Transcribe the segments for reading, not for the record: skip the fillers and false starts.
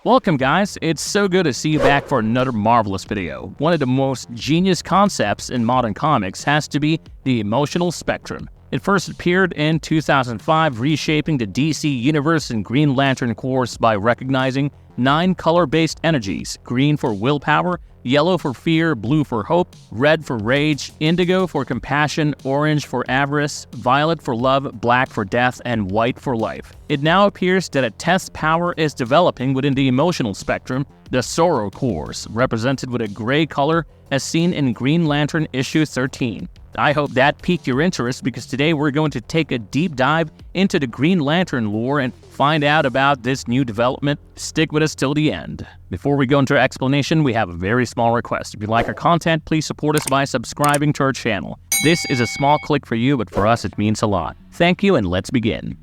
Welcome guys, it's so good to see you back for another marvelous video. One of the most genius concepts in modern comics has to be the emotional spectrum. It first appeared in 2005, reshaping the DC Universe and Green Lantern Corps by recognizing 9 color-based energies: green for willpower, yellow for fear, blue for hope, red for rage, indigo for compassion, orange for avarice, violet for love, black for death, and white for life. It now appears that a test power is developing within the emotional spectrum, the Sorrow Corps, represented with a gray color as seen in Green Lantern issue 13. I hope that piqued your interest because today we're going to take a deep dive into the Green Lantern lore and find out about this new development. Stick with us till the end. Before we go into our explanation, we have a very small request. If you like our content, please support us by subscribing to our channel. This is a small click for you, but for us it means a lot. Thank you, and let's begin.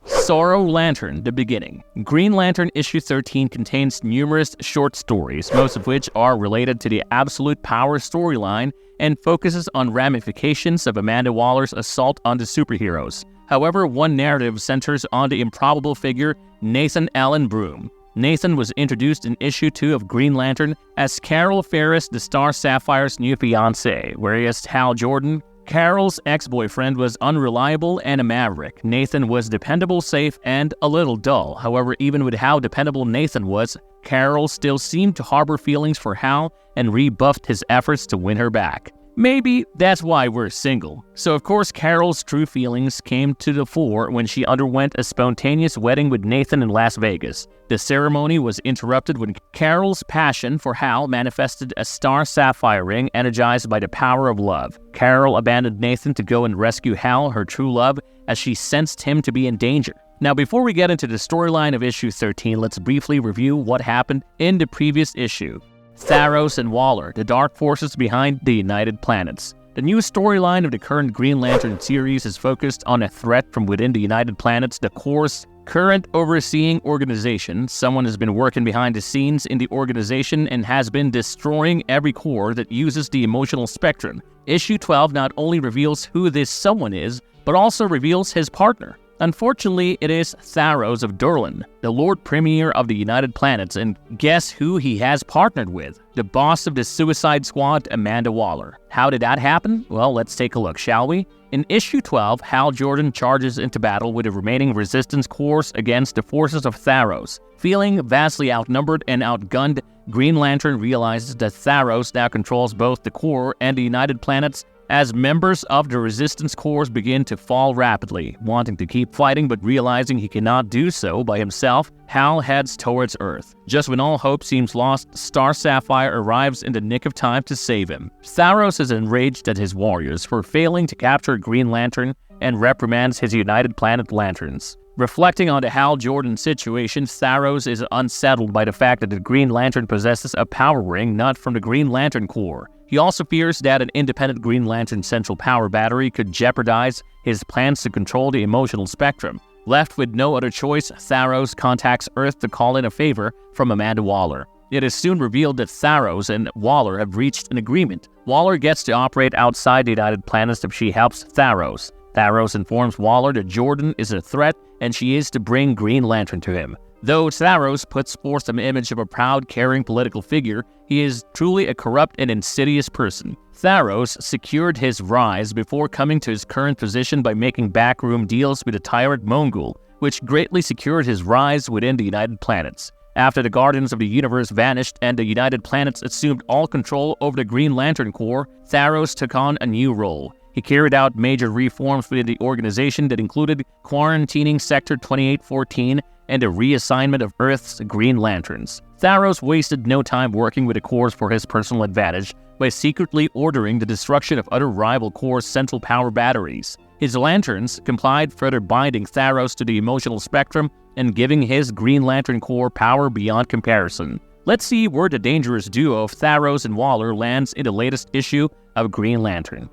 Sorrow Lantern, The Beginning. Green Lantern issue 13 contains numerous short stories, most of which are related to the Absolute Power storyline and focuses on ramifications of Amanda Waller's assault on the superheroes. However, one narrative centers on the improbable figure Nathan Allen Broome. Nathan was introduced in issue 2 of Green Lantern as Carol Ferris, the Star Sapphire's new fiancé, whereas Hal Jordan, Carol's ex-boyfriend, was unreliable and a maverick. Nathan was dependable, safe, and a little dull. However, even with how dependable Nathan was, Carol still seemed to harbor feelings for Hal and rebuffed his efforts to win her back. Maybe that's why we're single. So of course Carol's true feelings came to the fore when she underwent a spontaneous wedding with Nathan in Las Vegas. The ceremony was interrupted when Carol's passion for Hal manifested a Star Sapphire ring energized by the power of love. Carol abandoned Nathan to go and rescue Hal, her true love, as she sensed him to be in danger. Now, before we get into the storyline of issue 13, let's briefly review what happened in the previous issue. Tharos and Waller, the dark forces behind the United Planets. The new storyline of the current Green Lantern series is focused on a threat from within the United Planets, the Corps' current overseeing organization. Someone has been working behind the scenes in the organization and has been destroying every core that uses the emotional spectrum. Issue 12 not only reveals who this someone is, but also reveals his partner. Unfortunately, it is Tharos of Durlan, the Lord Premier of the United Planets, and guess who he has partnered with? The boss of the Suicide Squad, Amanda Waller. How did that happen? Well, let's take a look, shall we? In issue 12, Hal Jordan charges into battle with the remaining Resistance Corps against the forces of Tharos. Feeling vastly outnumbered and outgunned, Green Lantern realizes that Tharos now controls both the Corps and the United Planets. As members of the Resistance Corps begin to fall rapidly, wanting to keep fighting but realizing he cannot do so by himself, Hal heads towards Earth. Just when all hope seems lost, Star Sapphire arrives in the nick of time to save him. Tharos is enraged at his warriors for failing to capture Green Lantern and reprimands his United Planet Lanterns. Reflecting on the Hal Jordan situation, Tharos is unsettled by the fact that the Green Lantern possesses a power ring not from the Green Lantern Corps. He also fears that an independent Green Lantern central power battery could jeopardize his plans to control the emotional spectrum. Left with no other choice, Tharos contacts Earth to call in a favor from Amanda Waller. It is soon revealed that Tharos and Waller have reached an agreement. Waller gets to operate outside the United Planets if she helps Tharos. Tharos informs Waller that Jordan is a threat and she is to bring Green Lantern to him. Though Tharos puts forth an image of a proud, caring political figure, he is truly a corrupt and insidious person. Tharos secured his rise before coming to his current position by making backroom deals with the tyrant Mongul, which greatly secured his rise within the United Planets. After the Guardians of the Universe vanished and the United Planets assumed all control over the Green Lantern Corps, Tharos took on a new role. He carried out major reforms within the organization that included quarantining Sector 2814 and a reassignment of Earth's Green Lanterns. Tharos wasted no time working with the Corps for his personal advantage by secretly ordering the destruction of other rival Corps' central power batteries. His lanterns complied, further binding Tharos to the emotional spectrum and giving his Green Lantern Corps power beyond comparison. Let's see where the dangerous duo of Tharos and Waller lands in the latest issue of Green Lantern.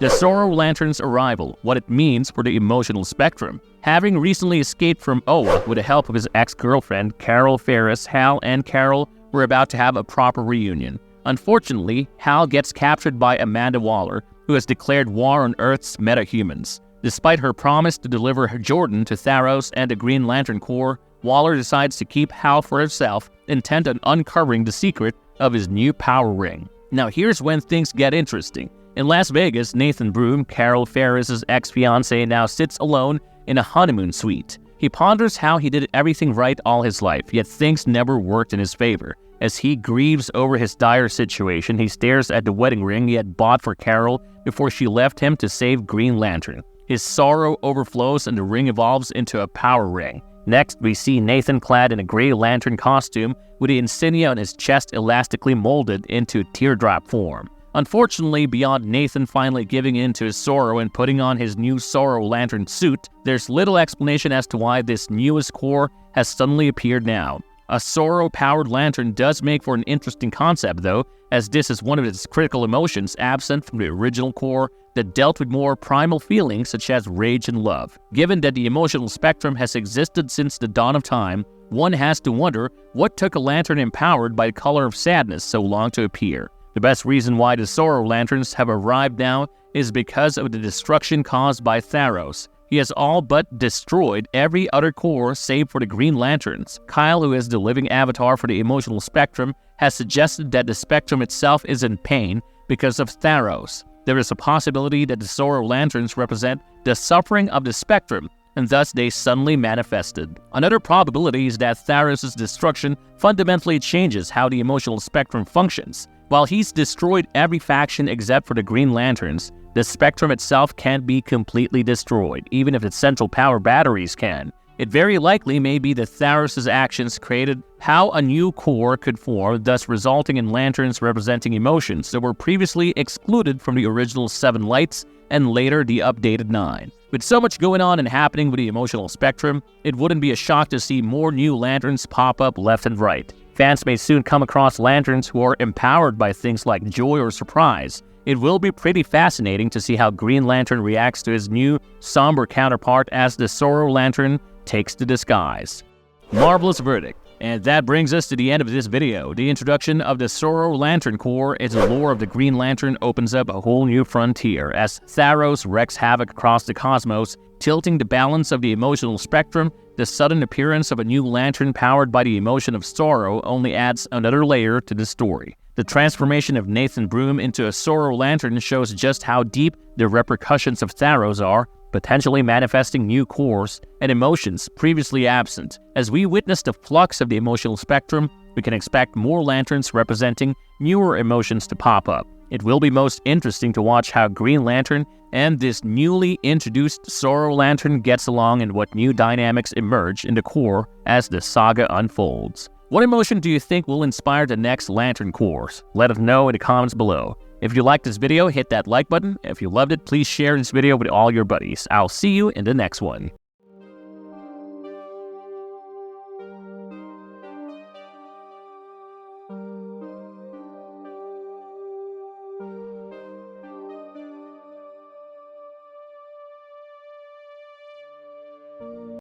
The Sorrow Lantern's arrival, what it means for the emotional spectrum. Having recently escaped from Oa with the help of his ex-girlfriend, Carol Ferris, Hal and Carol were about to have a proper reunion. Unfortunately, Hal gets captured by Amanda Waller, who has declared war on Earth's metahumans. Despite her promise to deliver Jordan to Tharos and the Green Lantern Corps, Waller decides to keep Hal for herself, intent on uncovering the secret of his new power ring. Now here's when things get interesting. In Las Vegas, Nathan Broome, Carol Ferris's ex-fiancé, now sits alone in a honeymoon suite. He ponders how he did everything right all his life, yet things never worked in his favor. As he grieves over his dire situation, he stares at the wedding ring he had bought for Carol before she left him to save Green Lantern. His sorrow overflows and the ring evolves into a power ring. Next, we see Nathan clad in a Grey Lantern costume with the insignia on his chest elastically molded into teardrop form. Unfortunately, beyond Nathan finally giving in to his sorrow and putting on his new Sorrow Lantern suit, there's little explanation as to why this newest core has suddenly appeared now. A Sorrow-powered lantern does make for an interesting concept though, as this is one of its critical emotions absent from the original core that dealt with more primal feelings such as rage and love. Given that the emotional spectrum has existed since the dawn of time, one has to wonder what took a lantern empowered by the color of sadness so long to appear. The best reason why the Sorrow Lanterns have arrived now is because of the destruction caused by Tharos. He has all but destroyed every other core save for the Green Lanterns. Kyle, who is the living avatar for the emotional spectrum, has suggested that the spectrum itself is in pain because of Tharos. There is a possibility that the Sorrow Lanterns represent the suffering of the spectrum, and thus they suddenly manifested. Another probability is that Tharos' destruction fundamentally changes how the emotional spectrum functions. While he's destroyed every faction except for the Green Lanterns, the spectrum itself can't be completely destroyed, even if its central power batteries can. It very likely may be that Tharos' actions created how a new core could form, thus resulting in lanterns representing emotions that were previously excluded from the original 7 lights and later the updated 9. With so much going on and happening with the emotional spectrum, it wouldn't be a shock to see more new lanterns pop up left and right. Fans may soon come across lanterns who are empowered by things like joy or surprise. It will be pretty fascinating to see how Green Lantern reacts to his new, somber counterpart as the Sorrow Lantern takes the disguise. Marvelous verdict. And that brings us to the end of this video. The introduction of the Sorrow Lantern Corps into the lore of the Green Lantern opens up a whole new frontier as Tharos wreaks havoc across the cosmos, tilting the balance of the emotional spectrum. The sudden appearance of a new lantern powered by the emotion of sorrow only adds another layer to the story. The transformation of Nathan Broome into a Sorrow Lantern shows just how deep the repercussions of Tharos are, potentially manifesting new cores and emotions previously absent. As we witness the flux of the emotional spectrum, we can expect more lanterns representing newer emotions to pop up. It will be most interesting to watch how Green Lantern and this newly introduced Sorrow Lantern gets along and what new dynamics emerge in the core as the saga unfolds. What emotion do you think will inspire the next Lantern Corps? Let us know in the comments below. If you liked this video, hit that like button. If you loved it, please share this video with all your buddies. I'll see you in the next one.